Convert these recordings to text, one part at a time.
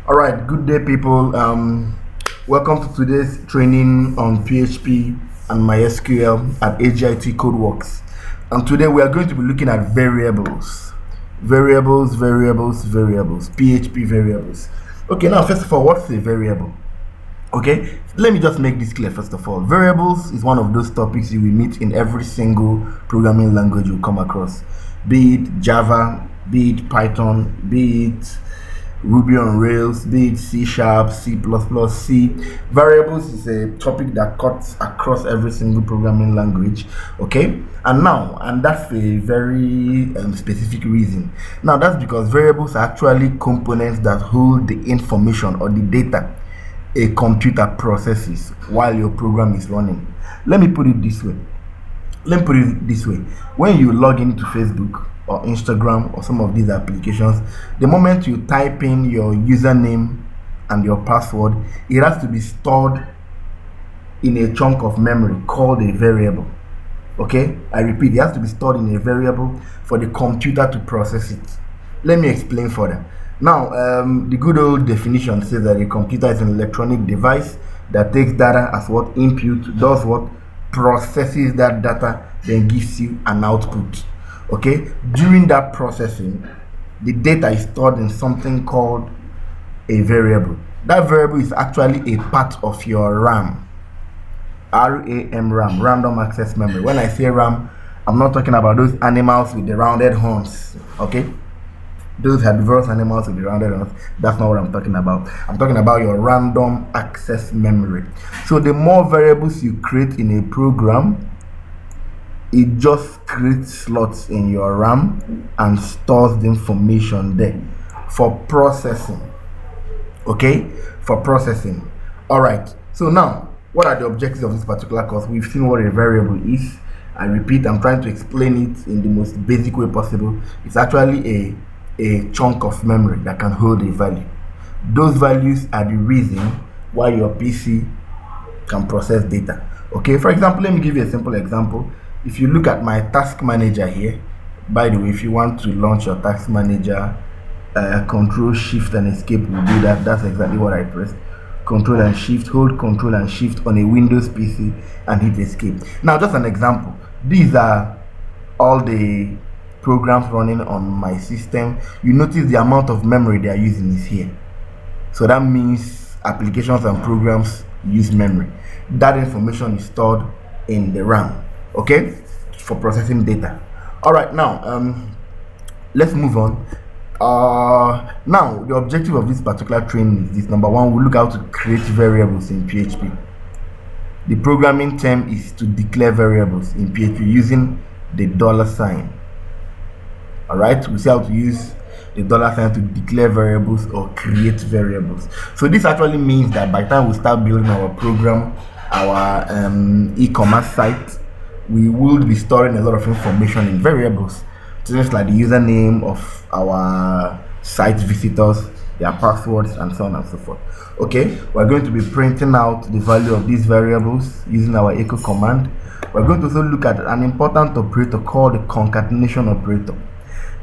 All right, good day, people. Welcome to today's training on PHP and MySQL at AGIT CodeWorks. And today we are going to be looking at variables, PHP variables. Okay, now first of all, what's a variable? Okay, let me just make this clear first of all. Variables is one of those topics you will meet in every single programming language you come across, be it Java, be it Python, be it Ruby on Rails, be it C Sharp, C++, C. Variables is a topic that cuts across every single programming language. Okay, and that's a very specific reason. Now that's because variables are actually components that hold the information or the data a computer processes while your program is running. Let me put it this way. When you log into Facebook or Instagram or some of these applications, the moment you type in your username and your password, it has to be stored in a chunk of memory called a variable. Okay, I repeat, it has to be stored in a variable for the computer to process it. Let me explain further. Now, the good old definition says that a computer is an electronic device that takes data as what input, does what, processes that data, then gives you an output. Okay, during that processing, the data is stored in something called a variable. That variable is actually a part of your RAM. RAM, random access memory. When I say RAM, I'm not talking about those animals with the rounded horns. Okay, those herbivorous animals with the rounded horns. That's not what I'm talking about. I'm talking about your random access memory. So the more variables you create in a program, it just creates slots in your RAM and stores the information there for processing. Okay, for processing. All right, so now what are the objectives of this particular course? We've seen what a variable is. I repeat, I'm trying to explain it in the most basic way possible. It's actually a chunk of memory that can hold a value. Those values are the reason why your PC can process data. Okay, for example, let me give you a simple example. If you look at my task manager here, by the way, if you want to launch your task manager, Control Shift and Escape will do that. That's exactly what I pressed. Control and Shift, hold Control and Shift on a Windows PC and hit Escape. Now, just an example. These are all the programs running on my system. You notice the amount of memory they are using is here. So that means applications and programs use memory. That information is stored in the RAM. Okay, for processing data. All right, now let's move on. Now the objective of this particular training is this. Number one, we'll look how to create variables in PHP. The programming term is to declare variables in PHP using the $sign. All right, we see how to use the $sign to declare variables or create variables. So this actually means that by the time we start building our program, our e-commerce site, we will be storing a lot of information in variables, things like the username of our site visitors, their passwords, and so on and so forth. Okay, we're going to be printing out the value of these variables using our echo command. We're going to also look at an important operator called the concatenation operator.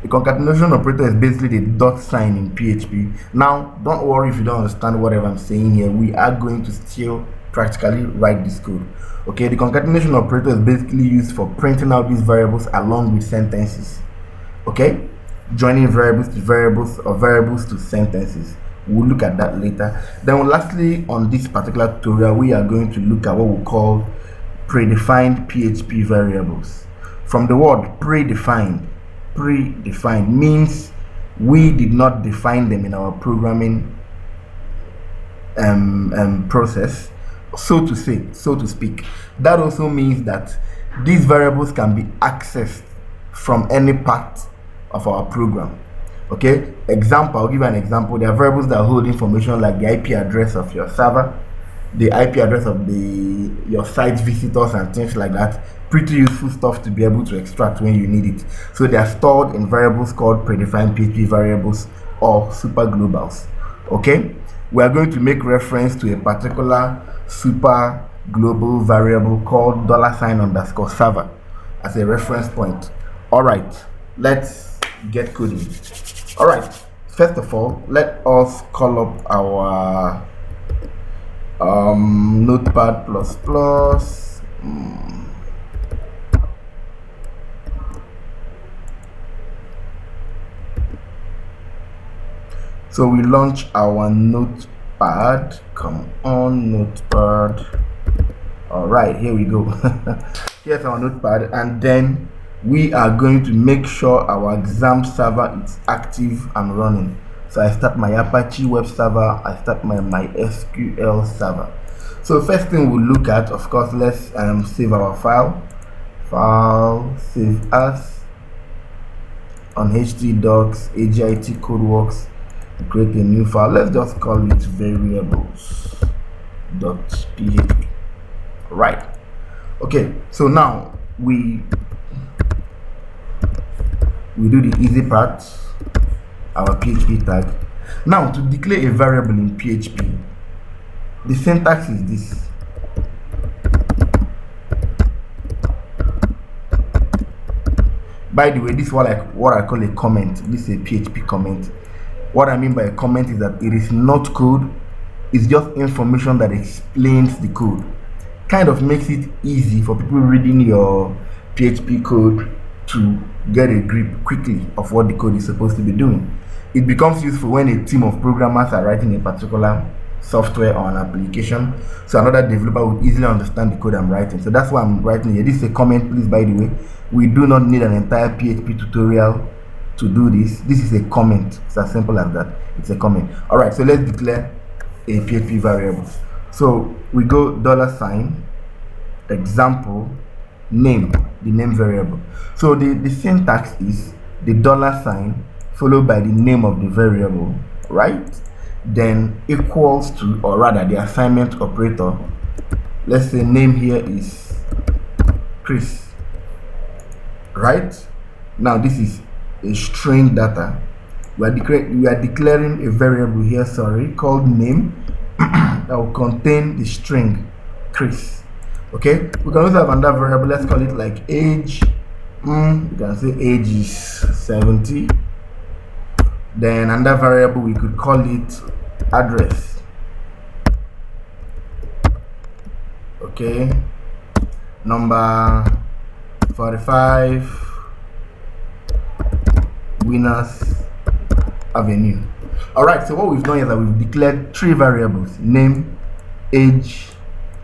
The concatenation operator is basically the $sign in PHP. Now, don't worry if you don't understand whatever I'm saying here. We are going to still practically write this code. Okay, the concatenation operator is basically used for printing out these variables along with sentences. Okay, joining variables to variables or variables to sentences. We'll look at that later. Then lastly, on this particular tutorial, we are going to look at what we call predefined PHP variables. From the word predefined means we did not define them in our programming process, so to speak. That also means that these variables can be accessed from any part of our program. Okay, example, I'll give you an example. There are variables that hold information like the IP address of your server, the IP address of your site visitors, and things like that. Pretty useful stuff to be able to extract when you need it. So they are stored in variables called predefined PHP variables or super globals. Okay, we are going to make reference to a particular super global variable called $_server as a reference point. All right, let's get coding. All right, first of all, let us call up our notepad plus plus. So we launch our notepad. Come on, notepad. All right, here we go. Here's our notepad, and then we are going to make sure our exam server is active and running. So I start my Apache web server, I start my MySQL server. So first thing we'll look at, of course, let's save our file, save as on htdocs, agit codeworks, create a new file. Let's just call it variables.php. Right. Okay, so now we do the easy part, our PHP tag. Now, to declare a variable in PHP, the syntax is this. By the way, this is what I call a comment. This is a PHP comment. What I mean by a comment is that it is not code, it's just information that explains the code. Kind of makes it easy for people reading your PHP code to get a grip quickly of what the code is supposed to be doing. It becomes useful when a team of programmers are writing a particular software or an application, so another developer would easily understand the code I'm writing. So that's why I'm writing here. This is a comment, please, by the way. We do not need an entire PHP tutorial to do this. This is a comment. It's as simple as that. It's a comment. All right, so let's declare a PHP variable. So we go $, example, name, the name variable. So the syntax is the $, followed by the name of the variable, right? Then equals to, or rather the assignment operator. Let's say name here is Chris, right? Now this is a string data. We are declaring a variable here, called name that will contain the string Chris. Okay, we can also have another variable. Let's call it like age. You can say age is 70. Then another variable, we could call it address. Okay, number 45 Winners Avenue. All right, so what we've done is that we've declared 3 variables: name, age,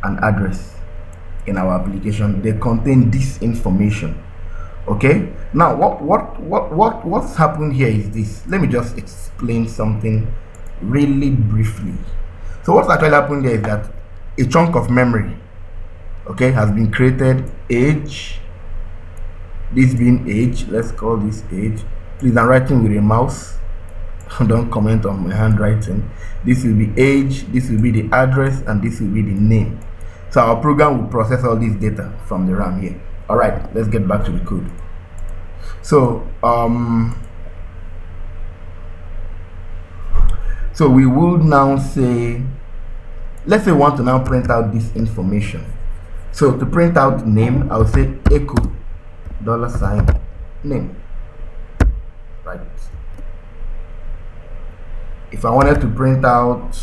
and address. In our application, they contain this information. Okay, now what's happened here is this. Let me just explain something really briefly. So what's actually happened here is that a chunk of memory, okay, has been created. Age, this being age, let's call this age. Please, I'm writing with a mouse. Don't comment on my handwriting. This will be age, this will be the address, and this will be the name. So our program will process all this data from the RAM here. All right, let's get back to the code. So so we will now say, let's say we want to now print out this information. So to print out name, I'll say echo $name, right? If I wanted to print out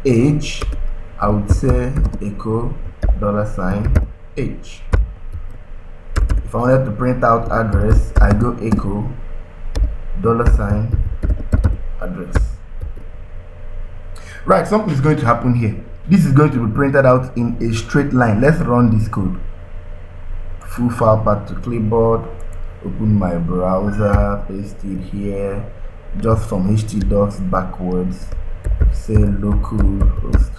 age, I would say echo $age. If I wanted to print out address, I go echo $address. Right, something is going to happen here. This is going to be printed out in a straight line. Let's run this code. Full file path to clipboard, open my browser, paste it here, just from htdocs backwards, say localhost.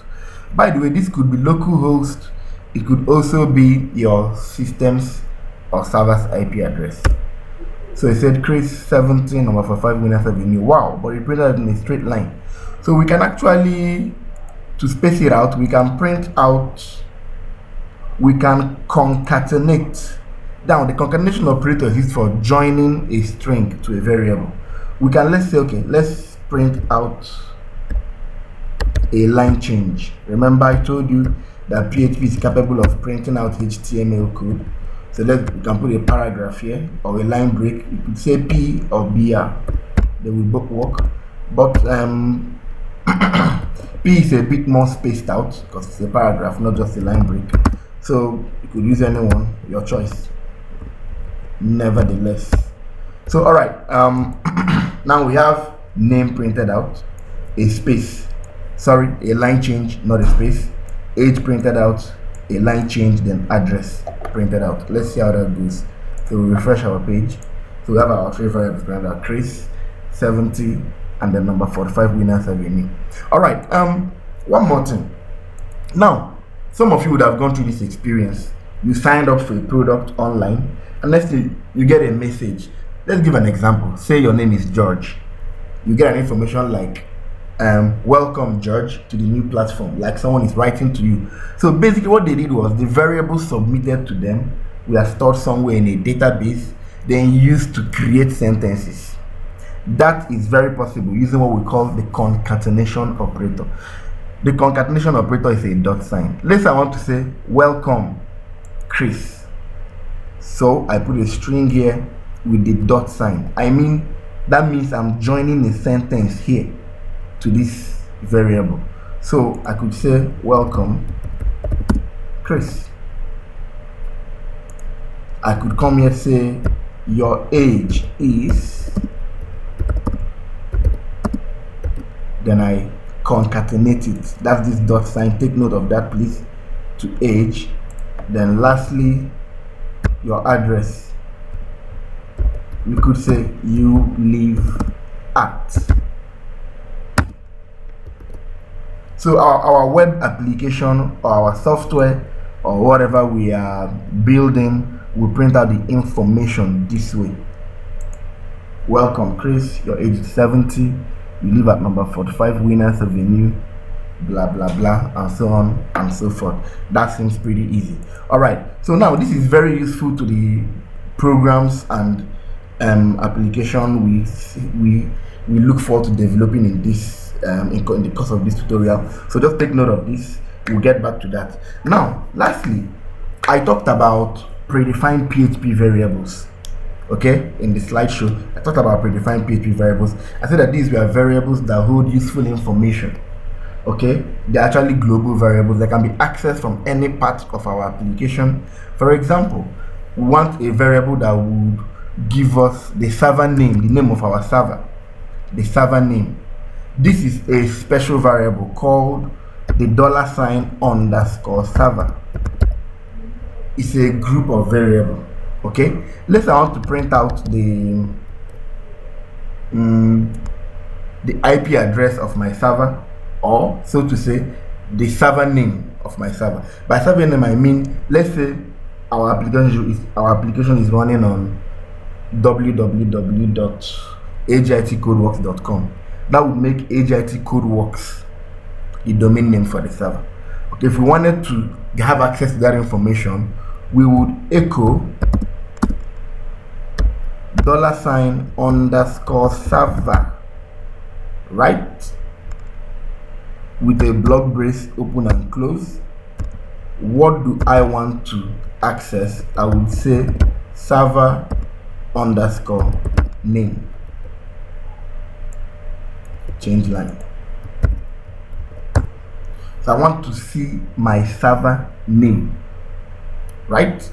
By the way, this could be localhost, it could also be your system's or server's IP address. So it said Chris 17 number 45 Winners Avenue. Wow, but it printed in a straight line. So we can actually, to space it out, we can print out, we can concatenate. Now the concatenation operator is used for joining a string to a variable. We can, let's say, okay, let's print out a line change. Remember I told you that PHP is capable of printing out HTML code. So you can put a paragraph here or a line break. You could say P or BR. They will both work. But P is a bit more spaced out because it's a paragraph, not just a line break. So you could use any one, your choice. Nevertheless. So all right. Now we have name printed out, a space. Sorry, a line change, not a space. Age printed out, a line change, then address printed out. Let's see how that goes. So we refresh our page. So we have our three variables printed out: Chris, 70, and then number 45 Winners Avenue. All right. One more thing. Now, some of you would have gone through this experience. You signed up for a product online, and let's say you get a message. Let's give an example. Say your name is George. You get an information like, welcome George to the new platform, like someone is writing to you. So basically what they did was the variables submitted to them were stored somewhere in a database, then used to create sentences. That is very possible using what we call the concatenation operator. The concatenation operator is a dot sign. Let's say I want to say welcome Chris. So I put a string here with the dot sign. I mean, that means I'm joining a sentence here to this variable. So I could say welcome Chris. I could come here and say your age is, then I concatenate it. That's this dot sign. Take note of that, please. To age. Then lastly, your address. We could say you live at. So our web application or our software or whatever we are building will print out the information this way. Welcome Chris, your age is 70, you live at number 45 Winners Avenue, blah blah blah, and so on and so forth. That seems pretty easy. All right, so now this is very useful to the programs and application we look forward to developing in this in the course of this tutorial. So just take note of this. We'll get back to that. Now lastly, I talked about predefined PHP variables. Okay, in the slideshow I talked about predefined PHP variables. I said that these were variables that hold useful information. Okay, they're actually global variables that can be accessed from any part of our application. For example, we want a variable that would give us the server name, the name of our server, the server name. This is a special variable called the $_server. It's a group of variables. Okay, let's say I want to print out the IP address of my server, or so to say the server name of my server. By server name I mean, let's say our application is running on www.agitcodeworks.com. That would make agitcodeworks the domain name for the server. Okay, if we wanted to have access to that information, we would echo $_server, right, with a block brace open and close. What do I want to access? I would say server _name, change line. So I want to see my server name, right?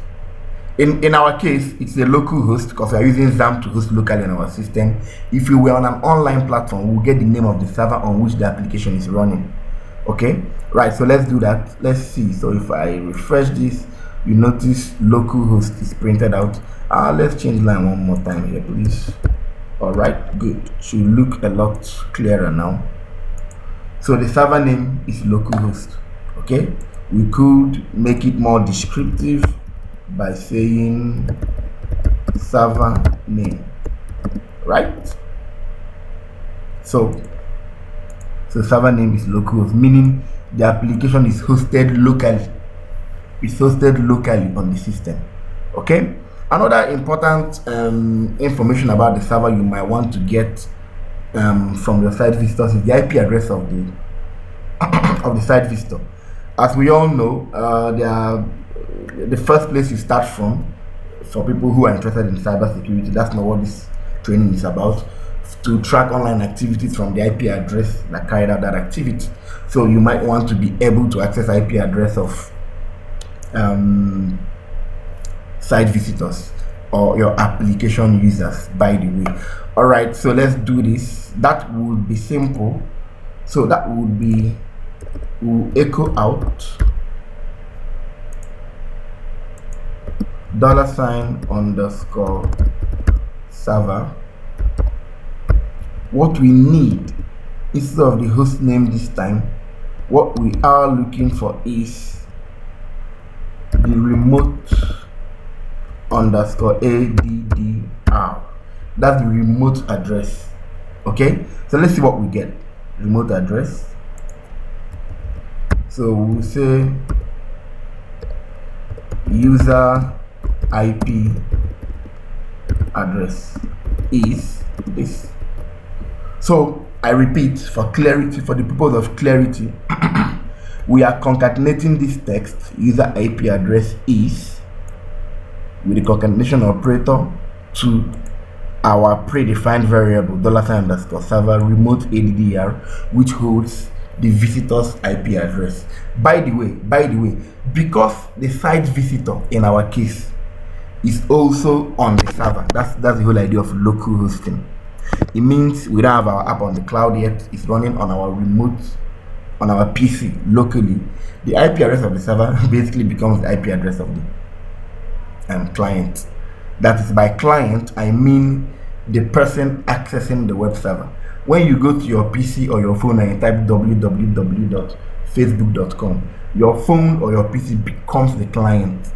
In our case, it's a local host because we are using XAMPP to host locally in our system. If we were on an online platform, we'll get the name of the server on which the application is running. Okay, right, so let's do that. Let's see. So if I refresh this, you notice local host is printed out. Let's change line one more time here, please. All right, good. Should look a lot clearer now. So the server name is localhost. Okay, we could make it more descriptive by saying server name, right? So server name is localhost, meaning the application is hosted locally. It's hosted locally on the system. Okay, another important information about the server you might want to get from your site visitors is the IP address of the site visitor. As we all know, the first place you start from for people who are interested in cybersecurity. That's not what this training is about. To track online activities from the IP address that carried out that activity. So you might want to be able to access IP address of site visitors or your application users, by the way. All right, so let's do this. That would be simple. So that would be, we'll echo out $_server. What we need, instead of the host name this time, what we are looking for is the remote _addr. That's the remote address. Okay, so let's see what we get. Remote address. So we'll say user IP address is this. So I repeat, for clarity, for the purpose of clarity, we are concatenating this text, user IP address is, with the concatenation operator, to our predefined variable $_server remote addr, which holds the visitor's IP address. By the way, because the site visitor in our case is also on the server, that's the whole idea of local hosting. It means we don't have our app on the cloud yet. It's running on our remote, on our PC locally. The IP address of the server basically becomes the IP address of the client. That is, by client I mean the person accessing the web server. When you go to your PC or your phone and you type www.facebook.com, your phone or your PC becomes the client.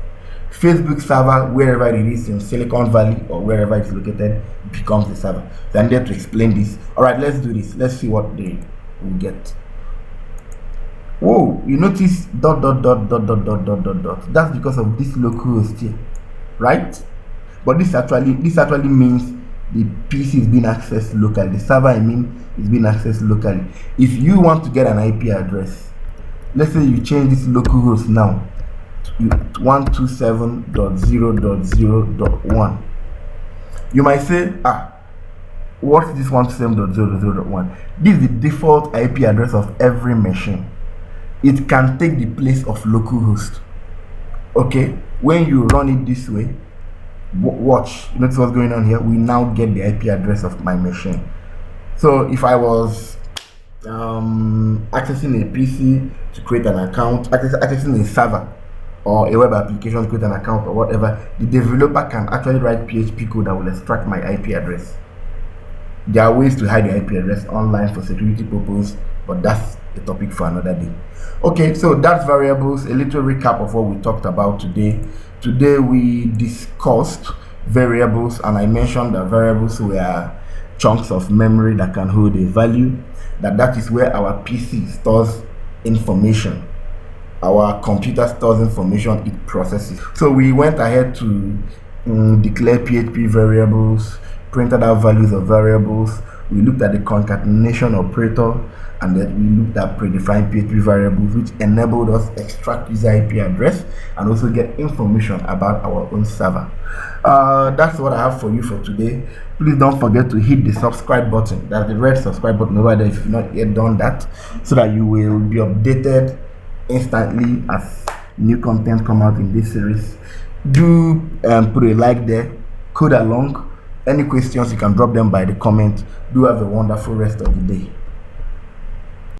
Facebook server, wherever it is in Silicon Valley or wherever it's located, becomes the server. So I'm there to explain this. All right, let's do this. Let's see what they will get. Whoa, you notice ... That's because of this localhost here, right? But this actually means the PC is being accessed locally. The server, I mean, is being accessed locally. If you want to get an IP address, let's say you change this localhost now, 127.0.0.1. You might say, what's this 127.0.0.1? This is the default IP address of every machine. It can take the place of localhost. Okay, when you run it this way, watch, notice what's going on here. We now get the IP address of my machine. So if I was accessing a PC to create an account, accessing a server or a web application to create an account or whatever, the developer can actually write PHP code that will extract my IP address. There are ways to hide the IP address online for security purposes, but that's a topic for another day. Okay, so that's variables. A little recap of what we talked about today. Today we discussed variables, and I mentioned that variables were chunks of memory that can hold a value. That is where our PC stores information. Our computer stores information, it processes. So we went ahead to declare PHP variables, printed out values of variables. We looked at the concatenation operator, and then we looked at predefined PHP variables, which enabled us extract user IP address and also get information about our own server. That's what I have for you for today. Please don't forget to hit the subscribe button. That's the red subscribe button over there if you've not yet done that, so that you will be updated instantly as new content come out in this series. Do put a like there, code along. Any questions, you can drop them by the comment. Do have a wonderful rest of the day.